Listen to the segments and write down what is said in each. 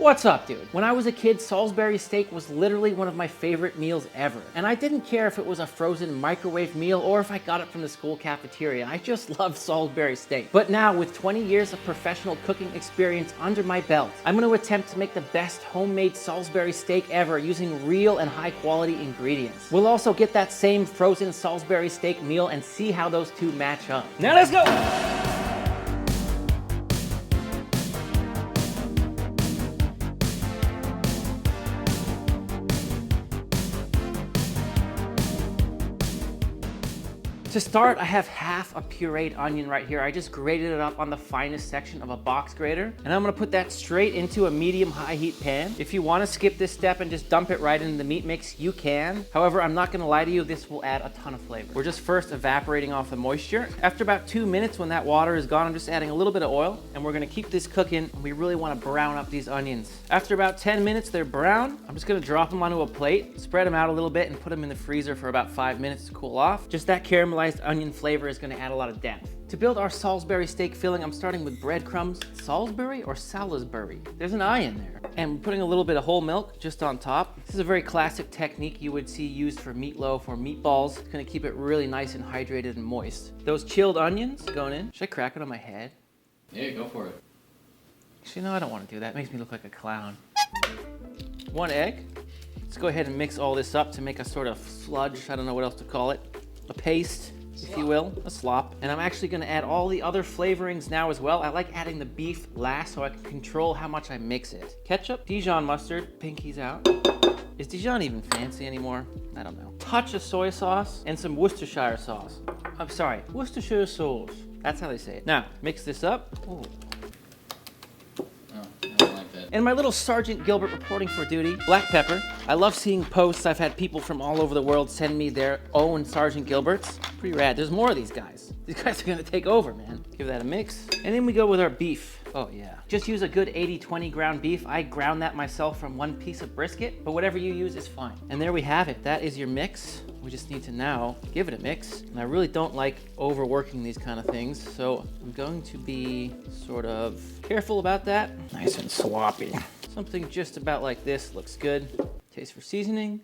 What's up, dude? When I was a kid, Salisbury steak was literally one of my favorite meals ever. And I didn't care if it was a frozen microwave meal or if I got it from the school cafeteria. I just loved Salisbury steak. But now, with 20 years of professional cooking experience under my belt, I'm gonna attempt to make the best homemade Salisbury steak ever using real and high quality ingredients. We'll also get that same frozen Salisbury steak meal and see how those two match up. Now let's go! To start, I have half a pureed onion right here. I just grated it up on the finest section of a box grater. And I'm gonna put that straight into a medium-high heat pan. If you wanna skip this step and just dump it right into the meat mix, you can. However, I'm not gonna lie to you, this will add a ton of flavor. We're just first evaporating off the moisture. After about 2 minutes, when that water is gone, I'm just adding a little bit of oil, and we're gonna keep this cooking. We really wanna brown up these onions. After about 10 minutes, they're brown. I'm just gonna drop them onto a plate, spread them out a little bit, and put them in the freezer for about 5 minutes to cool off. Just that caramelized onion flavor is going to add a lot of depth. To build our Salisbury steak filling, I'm starting with breadcrumbs. Salisbury or Salisbury? There's an I in there. And we're putting a little bit of whole milk just on top. This is a very classic technique you would see used for meatloaf or meatballs. It's going to keep it really nice and hydrated and moist. Those chilled onions going in. Should I crack it on my head? Yeah, go for it. Actually, no, I don't want to do that. It makes me look like a clown. 1 egg. Let's go ahead and mix all this up to make a sort of sludge. I don't know what else to call it. A paste, if you will, a slop. And I'm actually gonna add all the other flavorings now as well. I like adding the beef last so I can control how much I mix it. Ketchup, Dijon mustard, pinkies out. Is Dijon even fancy anymore? I don't know. Touch of soy sauce and some Worcestershire sauce. I'm sorry, Worcestershire sauce. That's how they say it. Now, mix this up. Ooh. And my little Sergeant Gilbert reporting for duty, black pepper. I love seeing posts. I've had people from all over the world send me their own Sergeant Gilberts. Pretty rad. There's more of these guys. These guys are gonna take over, man. Give that a mix. And then we go with our beef. Oh yeah. Just use a good 80-20 ground beef. I ground that myself from 1 piece of brisket, but whatever you use is fine. And there we have it. That is your mix. We just need to now give it a mix. And I really don't like overworking these kind of things, so I'm going to be sort of careful about that. Nice and sloppy. Something just about like this looks good. Taste for seasoning.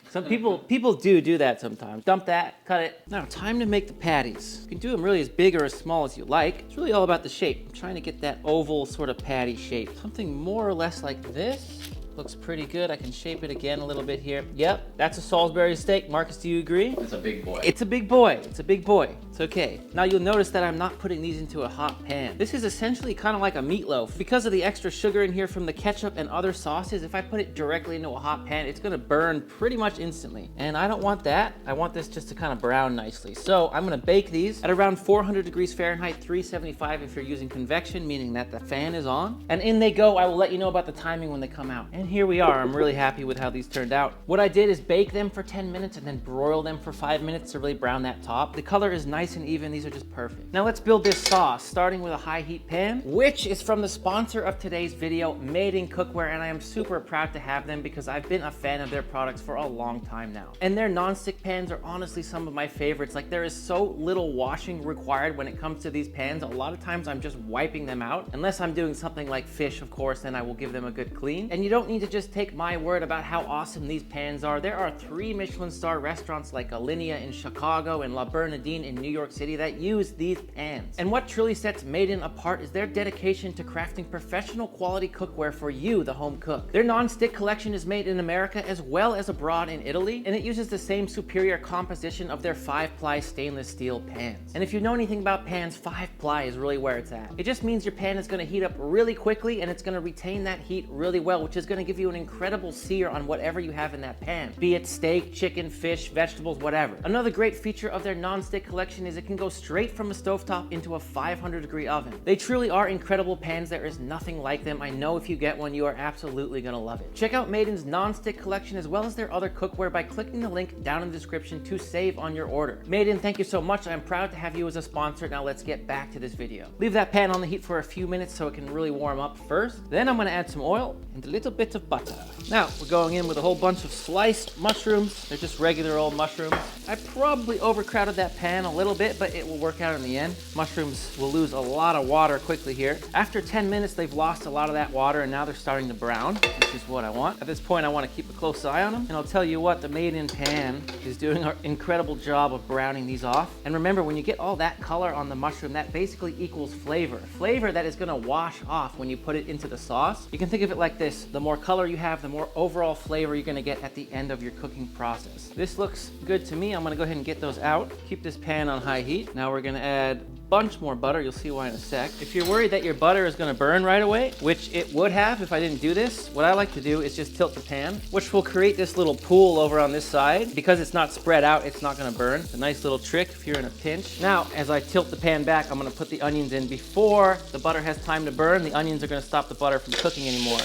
Some people do that sometimes. Dump that, cut it. Now, time to make the patties. You can do them really as big or as small as you like. It's really all about the shape. I'm trying to get that oval sort of patty shape. Something more or less like this. Looks pretty good. I can shape it again a little bit here. Yep, that's a Salisbury steak. Marcus, do you agree? It's a big boy. It's a big boy. It's a big boy. It's okay. Now you'll notice that I'm not putting these into a hot pan. This is essentially kind of like a meatloaf. Because of the extra sugar in here from the ketchup and other sauces, if I put it directly into a hot pan, it's gonna burn pretty much instantly. And I don't want that. I want this just to kind of brown nicely. So I'm gonna bake these at around 400 degrees Fahrenheit, 375 if you're using convection, meaning that the fan is on. And in they go. I will let you know about the timing when they come out. And here we are. I'm really happy with how these turned out. What I did is bake them for 10 minutes and then broil them for 5 minutes to really brown that top. The color is nice and even. These are just perfect. Now let's build this sauce, starting with a high heat pan, which is from the sponsor of today's video, Made in Cookware, and I am super proud to have them because I've been a fan of their products for a long time now. And their non-stick pans are honestly some of my favorites. Like, there is so little washing required when it comes to these pans. A lot of times I'm just wiping them out. Unless I'm doing something like fish, of course, then I will give them a good clean. And you don't need to just take my word about how awesome these pans are. There are 3 Michelin star restaurants like Alinea in Chicago and La Bernardine in New York City that use these pans. And what truly sets Made in apart is their dedication to crafting professional quality cookware for you, the home cook. Their non-stick collection is made in America as well as abroad in Italy, and it uses the same superior composition of their 5-ply stainless steel pans. And if you know anything about pans, 5-ply is really where it's at. It just means your pan is going to heat up really quickly and it's going to retain that heat really well, which is going to give you an incredible sear on whatever you have in that pan, be it steak, chicken, fish, vegetables, whatever. Another great feature of their non-stick collection is it can go straight from a stovetop into a 500-degree oven. They truly are incredible pans. There is nothing like them. I know if you get one, you are absolutely gonna love it. Check out Made in's non-stick collection as well as their other cookware by clicking the link down in the description to save on your order. Made in, thank you so much. I'm proud to have you as a sponsor. Now let's get back to this video. Leave that pan on the heat for a few minutes so it can really warm up first. Then I'm gonna add some oil and a little bit bit of butter. Now, we're going in with a whole bunch of sliced mushrooms. They're just regular old mushrooms. I probably overcrowded that pan a little bit, but it will work out in the end. Mushrooms will lose a lot of water quickly here. After 10 minutes, they've lost a lot of that water, and now they're starting to brown, which is what I want. At this point, I want to keep a close eye on them, and I'll tell you what, the made-in pan is doing an incredible job of browning these off. And remember, when you get all that color on the mushroom, that basically equals flavor. Flavor that is going to wash off when you put it into the sauce. You can think of it like this. The more color you have, the more overall flavor you're going to get at the end of your cooking process. This looks good to me. I'm going to go ahead and get those out. Keep this pan on high heat. Now we're going to add a bunch more butter. You'll see why in a sec. If you're worried that your butter is going to burn right away, which it would have if I didn't do this, what I like to do is just tilt the pan, which will create this little pool over on this side. Because it's not spread out, it's not going to burn. It's a nice little trick if you're in a pinch. Now, as I tilt the pan back, I'm going to put the onions in before the butter has time to burn. The onions are going to stop the butter from cooking anymore.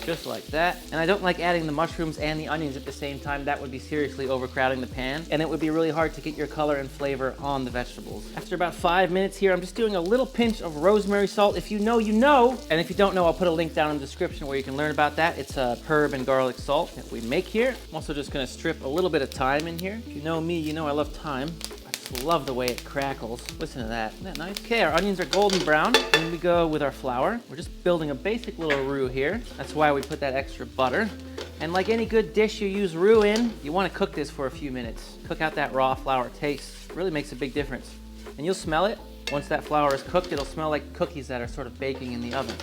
Just like that. And I don't like adding the mushrooms and the onions at the same time. That would be seriously overcrowding the pan, and it would be really hard to get your color and flavor on the vegetables. After about 5 minutes here, I'm just doing a little pinch of rosemary salt. If you know, you know. And if you don't know, I'll put a link down in the description where you can learn about that. It's a herb and garlic salt that we make here. I'm also just gonna strip a little bit of thyme in here. If you know me, you know I love thyme. Love the way it crackles. Listen to that. Isn't that nice? Okay, our onions are golden brown. And we go with our flour. We're just building a basic little roux here. That's why we put that extra butter. And like any good dish you use roux in, you want to cook this for a few minutes. Cook out that raw flour taste. It really makes a big difference. And you'll smell it. Once that flour is cooked, it'll smell like cookies that are sort of baking in the oven.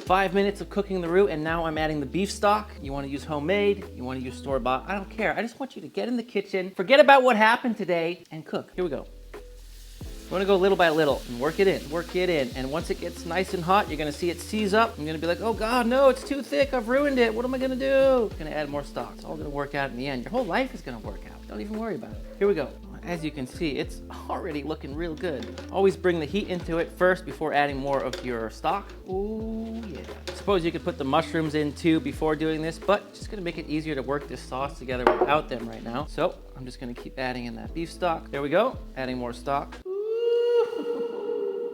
5 minutes of cooking the roux, and now I'm adding the beef stock. You want to use homemade, you want to use store-bought, I don't care. I just want you to get in the kitchen, forget about what happened today, and cook. Here we go. You want to go little by little and work it in. And once it gets nice and hot, you're going to see it seize up. I'm going to be like, oh God, no, it's too thick. I've ruined it. What am I going to do? I'm going to add more stock. It's all going to work out in the end. Your whole life is going to work out. Don't even worry about it. Here we go. As you can see, it's already looking real good. Always bring the heat into it first before adding more of your stock. Ooh, yeah. I suppose you could put the mushrooms in too before doing this, but just gonna make it easier to work this sauce together without them right now. So I'm just gonna keep adding in that beef stock. There we go, adding more stock.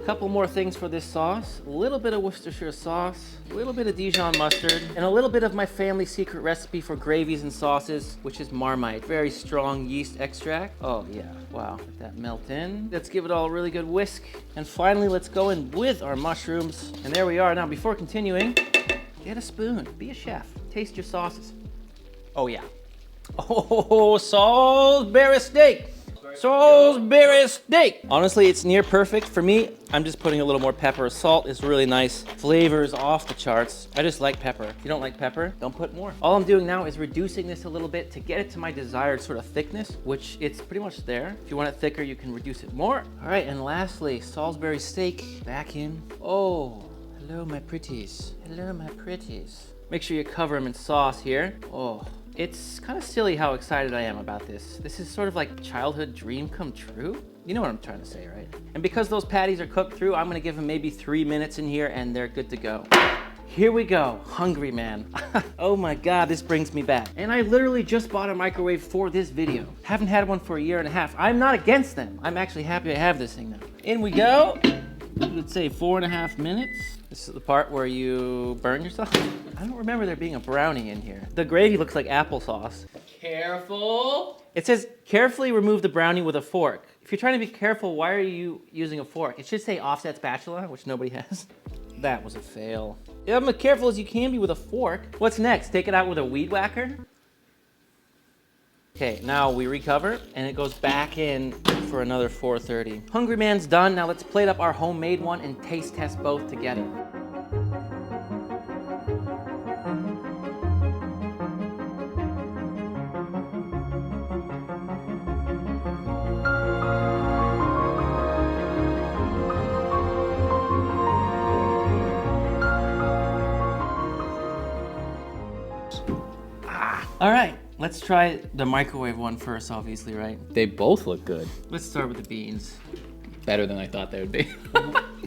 Couple more things for this sauce. A little bit of Worcestershire sauce, a little bit of Dijon mustard, and a little bit of my family secret recipe for gravies and sauces, which is Marmite. Very strong yeast extract. Oh yeah, wow. Let that melt in. Let's give it all a really good whisk. And finally, let's go in with our mushrooms. And there we are. Now, before continuing, get a spoon. Be a chef. Taste your sauces. Oh yeah. Oh, Salisbury steak. Salisbury steak. Honestly, it's near perfect. For me, I'm just putting a little more pepper. Salt is really nice. Flavors off the charts. I just like pepper. If you don't like pepper, don't put more. All I'm doing now is reducing this a little bit to get it to my desired sort of thickness, which it's pretty much there. If you want it thicker, you can reduce it more. All right, and lastly, Salisbury steak back in. Oh, hello, my pretties. Hello, my pretties. Make sure you cover them in sauce here. Oh. It's kind of silly how excited I am about this. This is sort of like childhood dream come true. You know what I'm trying to say, right? And because those patties are cooked through, I'm gonna give them maybe 3 minutes in here and they're good to go. Here we go, hungry man. Oh my God, this brings me back. And I literally just bought a microwave for this video. Haven't had one for 1.5 years. I'm not against them. I'm actually happy I have this thing now. In we go. Let's say 4.5 minutes. This is the part where you burn yourself. I don't remember there being a brownie in here. The gravy looks like applesauce. Careful. It says, carefully remove the brownie with a fork. If you're trying to be careful, why are you using a fork? It should say offset spatula, which nobody has. That was a fail. Yeah, I'm as careful as you can be with a fork. What's next? Take it out with a weed whacker? Okay, now we recover and it goes back in for another 4:30. Hungry man's done. Now let's plate up our homemade one and taste test both together. All right, let's try the microwave one first, obviously, right? They both look good. Let's start with the beans. Better than I thought they would be.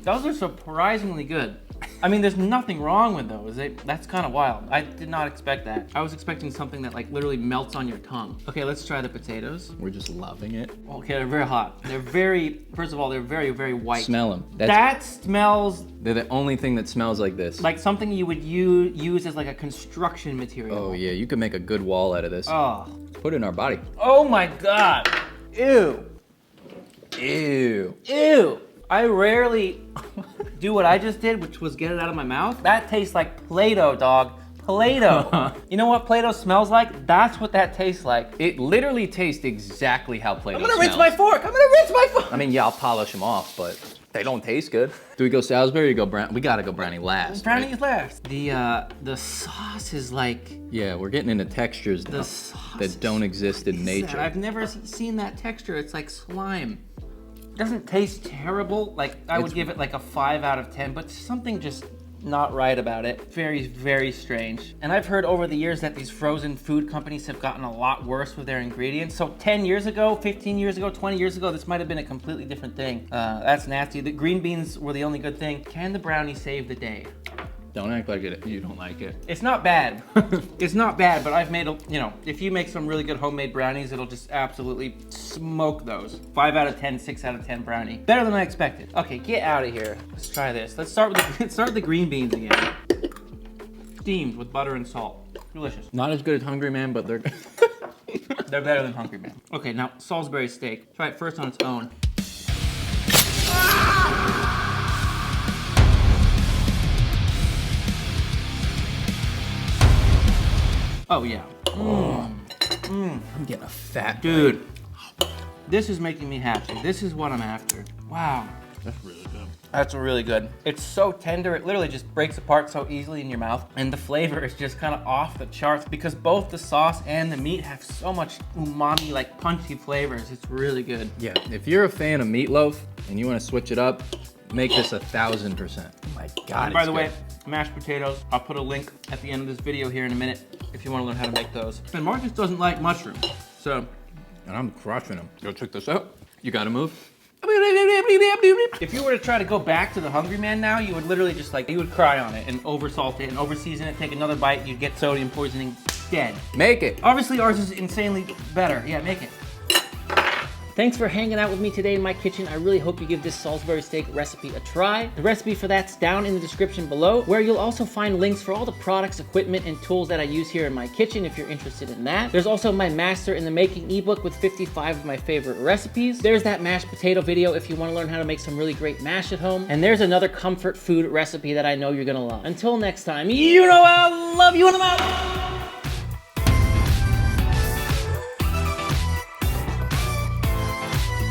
Those are surprisingly good. I mean, there's nothing wrong with those. That's kind of wild. I did not expect that. I was expecting something that like literally melts on your tongue. Okay, let's try the potatoes. We're just loving it. Okay, they're very hot. They're very, first of all, they're very, very white. Smell them. That smells... They're the only thing that smells like this. Like something you would use as like a construction material. Oh yeah, you could make a good wall out of this. Oh. Put it in our body. Oh my God. Ew. Ew. Ew. I rarely do what I just did, which was get it out of my mouth. That tastes like Play-Doh, dog. Play-Doh. You know what Play-Doh smells like? That's what that tastes like. It literally tastes exactly how Play-Doh I'm gonna smells. rinse my fork. I'm gonna rinse my fork. I mean, yeah, I'll polish them off, but they don't taste good. Do we go Salisbury or go brown? We gotta go brownie last. Brownie's right? last. The sauce is like... Yeah, we're getting into textures now that don't exist in nature. I've never seen that texture. It's like slime. It doesn't taste terrible. Like I would give it like a 5 out of 10, but something just not right about it. Very, very strange. And I've heard over the years that these frozen food companies have gotten a lot worse with their ingredients. So 10 years ago, 15 years ago, 20 years ago, this might have been a completely different thing. That's nasty. The green beans were the only good thing. Can the brownie save the day? Don't act like you don't like it. It's not bad. It's not bad, but I've made, if you make some really good homemade brownies, it'll just absolutely smoke those. 5 out of 10, 6 out of 10 brownie. Better than I expected. Okay, get out of here. Let's try this. Let's start with the green beans again. Steamed with butter and salt. Delicious. Not as good as Hungry Man, but they're They're better than Hungry Man. Okay, now Salisbury steak. Try it first on its own. Oh yeah. I'm getting a fat Dude, this is making me happy. This is what I'm after. Wow. That's really good. That's really good. It's so tender, it literally just breaks apart so easily in your mouth. And the flavor is just kind of off the charts because both the sauce and the meat have so much umami, like punchy flavors. It's really good. Yeah, if you're a fan of meatloaf and you want to switch it up, make this 1000%. Oh my God, And by the way, mashed potatoes, I'll put a link at the end of this video here in a minute if you want to learn how to make those. And Marcus doesn't like mushrooms, so. And I'm crushing them. Go check this out. You gotta move. If you were to try to go back to the Hungry Man now, you would literally just you would cry on it and over salt it and over season it, take another bite, you'd get sodium poisoning dead. Make it. Obviously ours is insanely better. Yeah, make it. Thanks for hanging out with me today in my kitchen. I really hope you give this Salisbury steak recipe a try. The recipe for that's down in the description below, where you'll also find links for all the products, equipment, and tools that I use here in my kitchen if you're interested in that. There's also my Master in the Making ebook with 55 of my favorite recipes. There's that mashed potato video if you want to learn how to make some really great mash at home. And there's another comfort food recipe that I know you're gonna love. Until next time, you know I love you and I'm out.